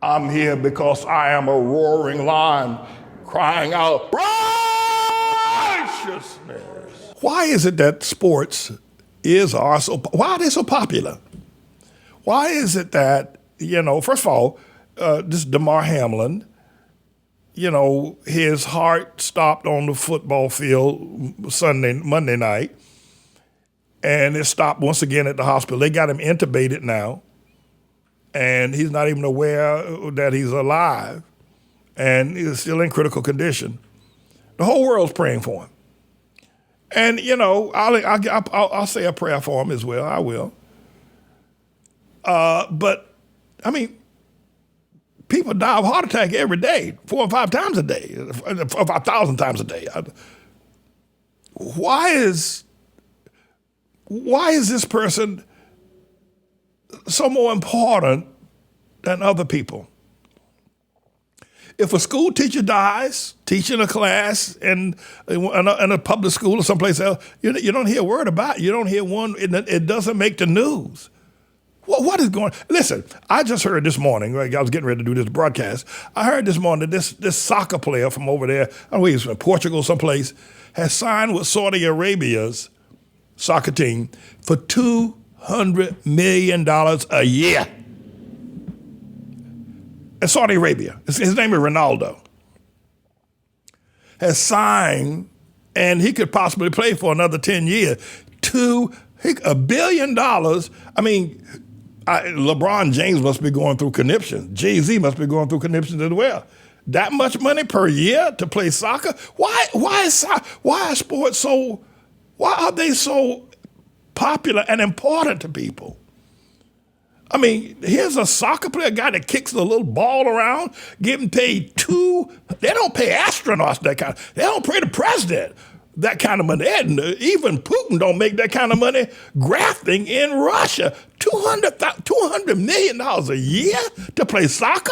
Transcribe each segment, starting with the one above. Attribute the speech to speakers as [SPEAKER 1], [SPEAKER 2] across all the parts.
[SPEAKER 1] I'm here because I am a roaring lion crying out righteousness. Why is it that sports why are they so popular? Why is it that, first of all, this Damar Hamlin, his heart stopped on the football field Monday night, and it stopped once again at the hospital. They got him intubated now, and he's not even aware that he's alive, and he's still in critical condition. The whole world's praying for him. And, I'll say a prayer for him as well. I will. But, people die of heart attack every day, 4 or 5 times a day, 1,000 times a day. Why is this person so more important than other people? If a school teacher dies, teaching a class in a public school or someplace else, you don't hear a word about it. You don't hear one. It doesn't make the news. What is going on? Listen, I just heard this morning, I was getting ready to do this broadcast, I heard this morning that this soccer player from over there, I don't know, he's from Portugal someplace, has signed with Saudi Arabia's soccer team for $200 million a year. In Saudi Arabia. His name is Ronaldo. Has signed, and he could possibly play for another 10 years. $1 billion. LeBron James must be going through conniptions. Jay-Z must be going through conniptions as well. That much money per year to play soccer? Why are sports why are they so popular and important to people? Here's a soccer player, a guy that kicks a little ball around, getting paid they don't pay astronauts that kind of, they don't pay the president that kind of money. Even Putin don't make that kind of money grafting in Russia. $200 million a year to play soccer?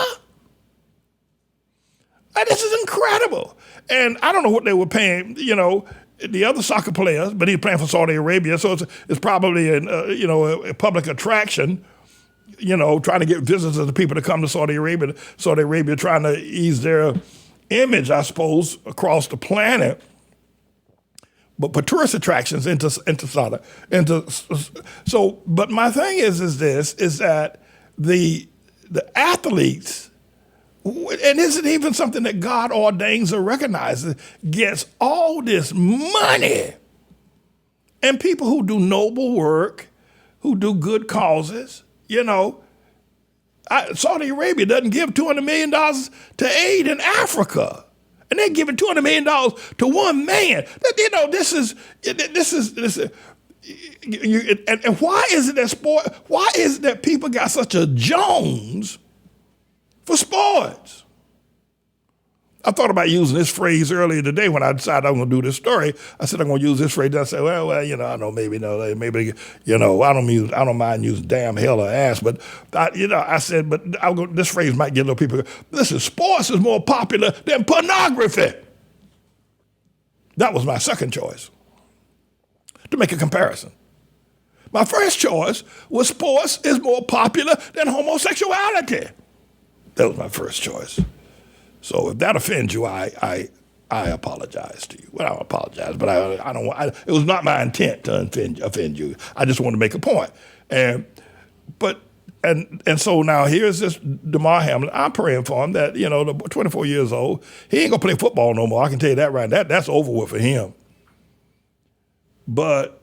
[SPEAKER 1] This is incredible. And I don't know what they were paying, the other soccer players, but he's playing for Saudi Arabia, so it's probably a public attraction, trying to get visitors and people to come to Saudi Arabia. Saudi Arabia trying to ease their image, I suppose, across the planet. But for tourist attractions into Saudi. But my thing is that the athletes, and isn't even something that God ordains or recognizes, gets all this money. And people who do noble work, who do good causes, Saudi Arabia doesn't give $200 million to aid in Africa. And they're giving $200 million to one man. This is, and why is it that people got such a Jones for sports? I thought about using this phrase earlier today when I decided I'm going to do this story. I said I'm going to use this phrase. I said, well, I know maybe I don't mind using damn, hell, or ass, but I said, but this phrase might get little people. Listen, sports is more popular than pornography. That was my second choice, to make a comparison. My first choice was sports is more popular than homosexuality. That was my first choice. So if that offends you, I apologize to you. Well, I don't apologize, but I don't. It was not my intent to offend you. I just want to make a point. And so now here's this Damar Hamlin. I'm praying for him that 24 years old, he ain't gonna play football no more. I can tell you that right. That's over with for him. But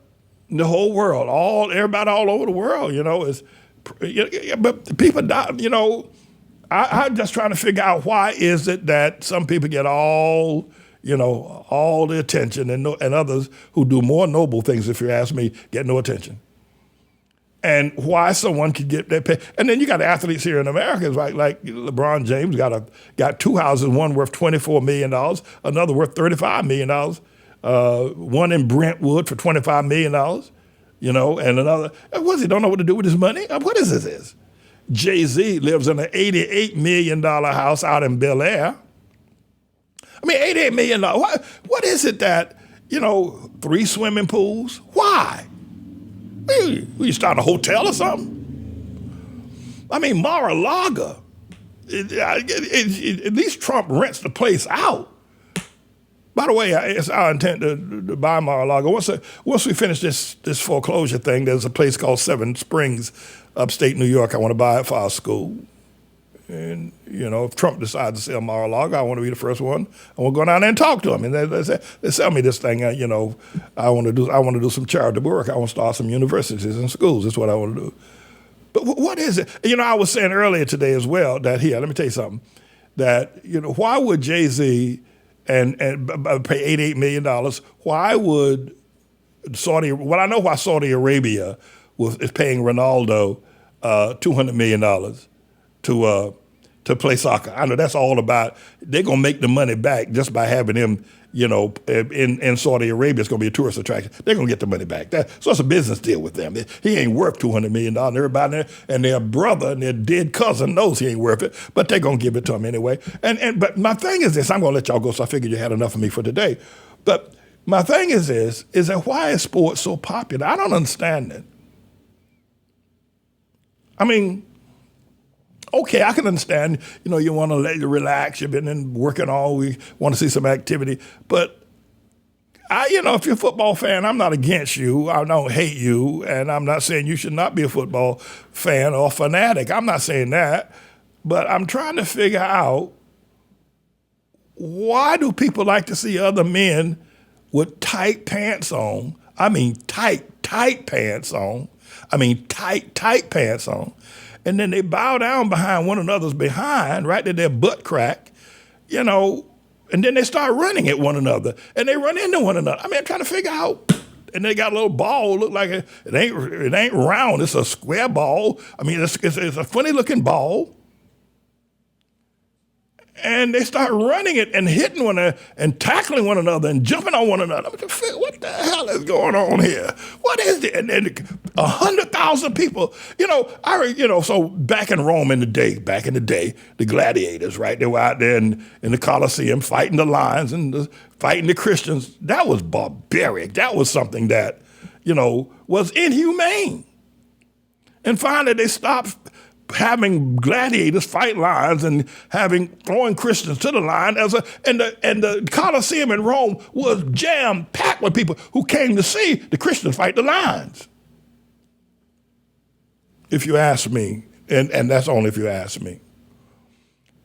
[SPEAKER 1] the whole world, everybody all over the world, is. But people die. I'm just trying to figure out why is it that some people get all the attention and others who do more noble things, if you ask me, get no attention. And why someone could get that pay. And then you got athletes here in America, like LeBron James got 2 houses, one worth $24 million, another worth $35 million, one in Brentwood for $25 million, and another. He don't know what to do with his money? What is this? Jay-Z lives in an $88 million house out in Bel Air. $88 million. What is it that, 3 swimming pools? Why? You start a hotel or something? Mar-a-Lago At least Trump rents the place out. By the way, it's our intent to buy Mar-a-Lago. Once we finish this foreclosure thing, there's a place called Seven Springs, upstate New York. I want to buy it for our school. And, if Trump decides to sell Mar-a-Lago, I want to be the first one. I want to go down there and talk to him. And they sell me this thing, I want to do some charitable work. I want to start some universities and schools. That's what I want to do. But what is it? I was saying earlier today as well that let me tell you something, that, why would Jay-Z and pay $88 million? Why would I know why Saudi Arabia is paying Ronaldo $200 million to play soccer. I know that's all about, they're going to make the money back just by having him, in Saudi Arabia. It's going to be a tourist attraction. They're going to get the money back. So it's a business deal with them. He ain't worth $200 million. Everybody there and their brother and their dead cousin knows he ain't worth it, but they're going to give it to him anyway. But my thing is this, I'm going to let y'all go, so I figured you had enough of me for today. But my thing is this, is that why is sports so popular? I don't understand it. I mean, okay, I can understand, you want to let you relax. You've been working all week, want to see some activity. But, if you're a football fan, I'm not against you. I don't hate you. And I'm not saying you should not be a football fan or fanatic. I'm not saying that. But I'm trying to figure out, why do people like to see other men with tight pants on? I mean, tight pants on. I mean, tight pants on. And then they bow down behind one another's behind, right to their butt crack, and then they start running at one another. And they run into one another. I mean, I'm trying to figure out, and they got a little ball, look like it ain't round, it's a square ball. I mean, it's a funny looking ball. And they start running it and hitting one another and tackling one another and jumping on one another. What the hell is going on here? What is it? And 100,000 people, so back in Rome back in the day, the gladiators, right? They were out there in the Colosseum fighting the lions and fighting the Christians. That was barbaric. That was something that, was inhumane. And finally they stopped having gladiators fight lions and throwing Christians to the lion and the Colosseum in Rome was jam-packed with people who came to see the Christians fight the lions. If you ask me, and that's only if you ask me.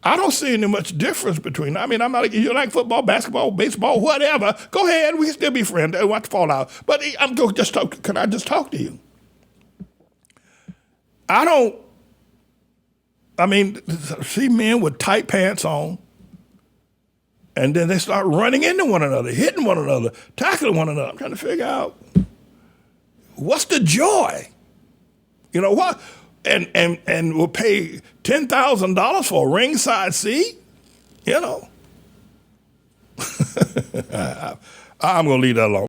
[SPEAKER 1] I don't see any much difference between, I'm not, you like football, basketball, baseball, whatever, go ahead, we can still be friends, I want to fall out. But can I just talk to you? See men with tight pants on, and then they start running into one another, hitting one another, tackling one another. I'm trying to figure out, what's the joy? What? And we'll pay $10,000 for a ringside seat? I'm going to leave that alone.